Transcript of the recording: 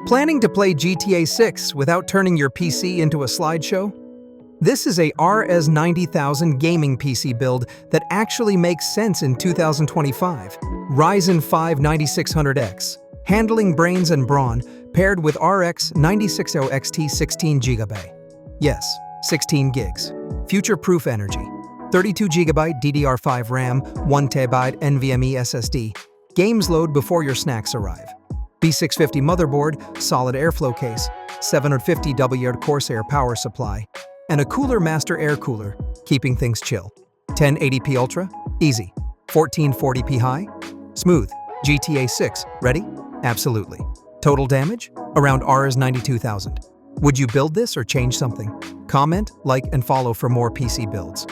Planning to play GTA 6 without turning your PC into a slideshow? This is a RS 90000 gaming PC build that actually makes sense in 2025. Ryzen 5 9600X, handling brains and brawn, paired with RX 960 XT 16GB. Yes, 16 gigs. Future-proof energy. 32GB DDR5 RAM, 1TB NVMe SSD. Games load before your snacks arrive. B650 motherboard, solid airflow case, 750W Corsair power supply, and a cooler master air cooler, keeping things chill. 1080p Ultra? Easy. 1440p High? Smooth. GTA 6, ready? Absolutely. Total damage? Around Rs 92,000. Would you build this or change something? Comment, like, and follow for more PC builds.